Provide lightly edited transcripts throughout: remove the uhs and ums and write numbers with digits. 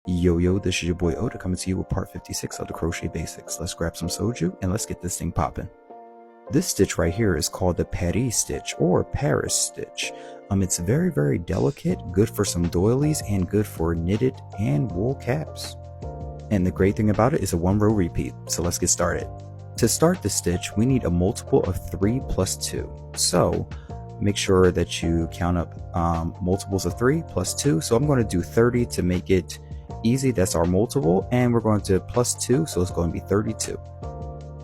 Yo, this is your boy Oda coming to you with part 56 of the Crochet Basics. Let's grab some soju and let's get this thing popping. This stitch right here is called the Paris stitch or Paris stitch. It's very delicate, good for some doilies and good for knitted and wool caps. And the great thing about it is a 1-row repeat, so let's get started. To start the stitch, we need a multiple of 3 plus 2. So make sure that you count up multiples of 3 plus 2. So I'm going to do 30 to make it easy. That's our multiple, and we're going to plus 2, so it's going to be 32.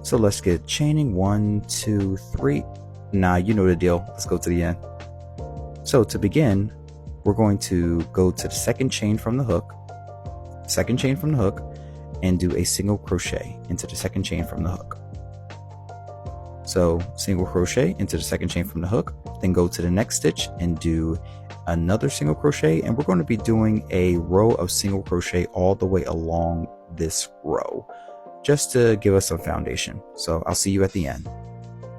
So let's get chaining 1, 2, 3. Nah, you know the deal. Let's go to the end. So to begin, we're going to go to the second chain from the hook, and do a single crochet into the second chain from the hook. So single crochet into the second chain from the hook, then go to the next stitch and do another single crochet, and we're going to be doing a row of single crochet all the way along this row just to give us some foundation. So I'll see you at the end.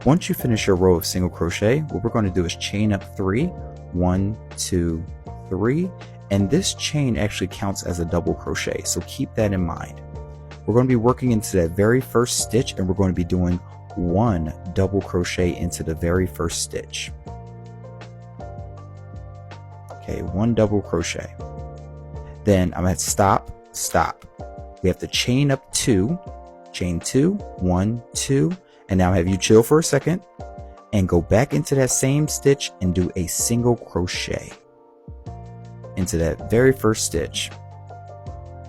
Once you finish your row of single crochet, what we're going to do is chain up 3, 1, 2, 3, and this chain actually counts as a double crochet, so keep that in mind. We're going to be working into that very first stitch, and we're going to be doing 1 double crochet into the very first stitch. Okay, 1 double crochet. Then I'm at stop. We have to chain up 2, chain 2, 1, 2, and now have you chill for a second and go back into that same stitch and do a single crochet into that very first stitch.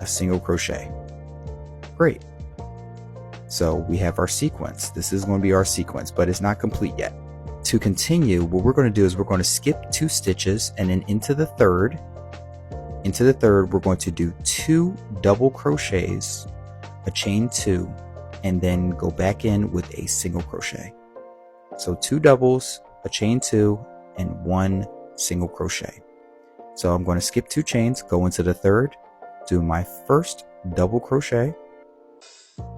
A single crochet. Great. So we have our sequence. This is going to be our sequence, but it's not complete yet. To continue, what we're going to do is we're going to skip 2 stitches, and then into the third, we're going to do 2 double crochets, a chain 2, and then go back in with a single crochet. So 2 doubles, a chain 2, and 1 single crochet. So I'm going to skip 2 chains, go into the third, do my first double crochet.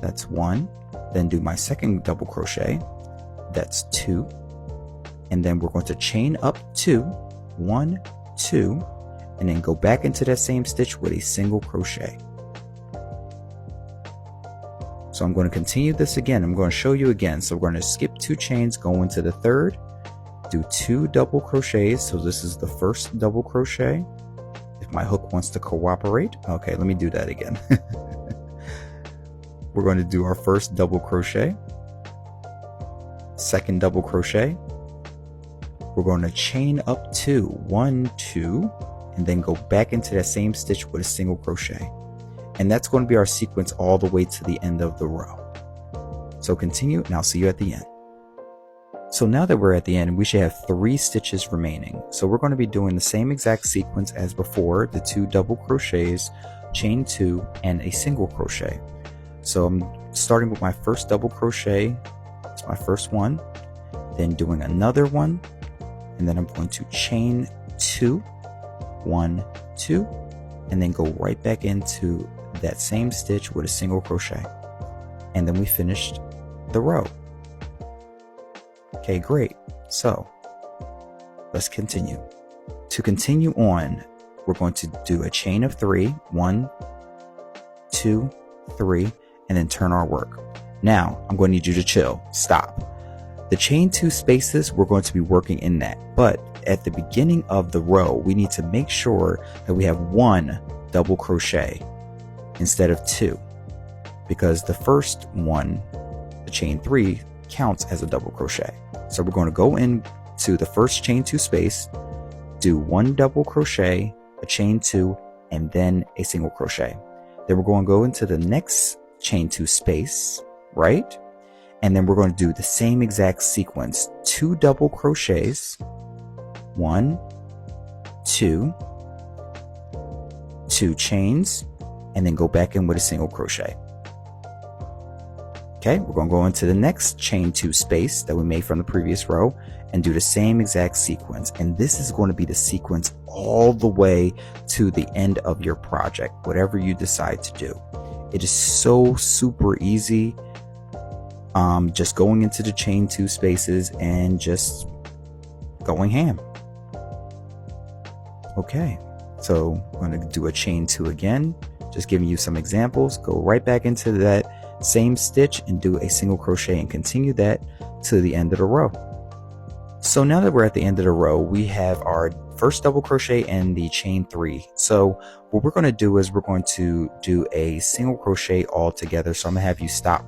That's 1. Then do my second double crochet. That's 2. And then we're going to chain up 2, 1, 2, and then go back into that same stitch with a single crochet. So I'm going to continue this again. I'm going to show you again. So we're going to skip 2 chains, go into the third, do 2 double crochets. So this is the first double crochet. If my hook wants to cooperate. Okay, let me do that again. We're going to do our first double crochet, second double crochet. We're going to chain up 2, 1, 2, and then go back into that same stitch with a single crochet. And that's going to be our sequence all the way to the end of the row. So continue, and I'll see you at the end. So now that we're at the end, we should have 3 stitches remaining. So we're going to be doing the same exact sequence as before, the 2 double crochets, chain 2, and a single crochet. So I'm starting with my first double crochet. It's my first one, then doing another one, and then I'm going to chain 2, 1, 2, and then go right back into that same stitch with a single crochet. And then we finished the row. Okay, great. So let's continue. To continue on, we're going to do a chain of 3, 1, 2, 3, and then turn our work. Now I'm going to need you to chill. Stop. The chain 2 spaces, we're going to be working in that, but at the beginning of the row, we need to make sure that we have 1 double crochet instead of 2, because the first one, the chain 3, counts as a double crochet. So we're going to go into the first chain 2 space, do 1 double crochet, a chain 2, and then a single crochet. Then we're going to go into the next chain 2 space, right? And then we're going to do the same exact sequence, 2 double crochets, 1, 2, 2 chains, and then go back in with a single crochet. Okay, we're going to go into the next chain 2 space that we made from the previous row and do the same exact sequence. And this is going to be the sequence all the way to the end of your project, whatever you decide to do. It is so super easy. Just going into the chain 2 spaces and just going ham. Okay, so I'm going to do a chain 2 again, just giving you some examples. Go right back into that same stitch and do a single crochet and continue that to the end of the row. So now that we're at the end of the row, we have our first double crochet and the chain 3. So what we're going to do is we're going to do a single crochet all together. So I'm going to have you stop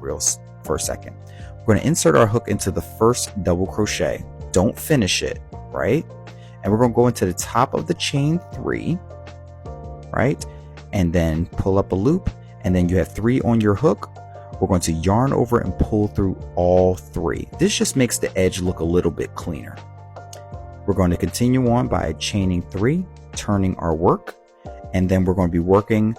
for a second. We're going to insert our hook into the first double crochet. Don't finish it, right? And we're going to go into the top of the chain 3, right? And then pull up a loop, and then you have 3 on your hook. We're going to yarn over and pull through all 3. This just makes the edge look a little bit cleaner. We're going to continue on by chaining 3, turning our work, and then we're going to be working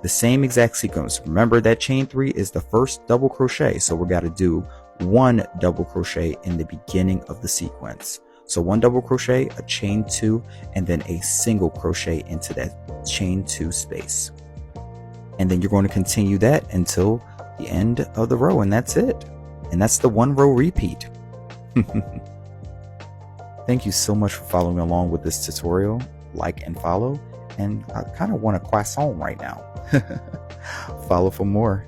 the same exact sequence. Remember that chain 3 is the first double crochet, so we got to do 1 double crochet in the beginning of the sequence. So 1 double crochet, a chain 2, and then a single crochet into that chain 2 space. And then you're going to continue that until the end of the row, and that's it. And that's the 1 row repeat. Thank you so much for following along with this tutorial. Like and follow, and I kind of want a croissant right now. Follow for more.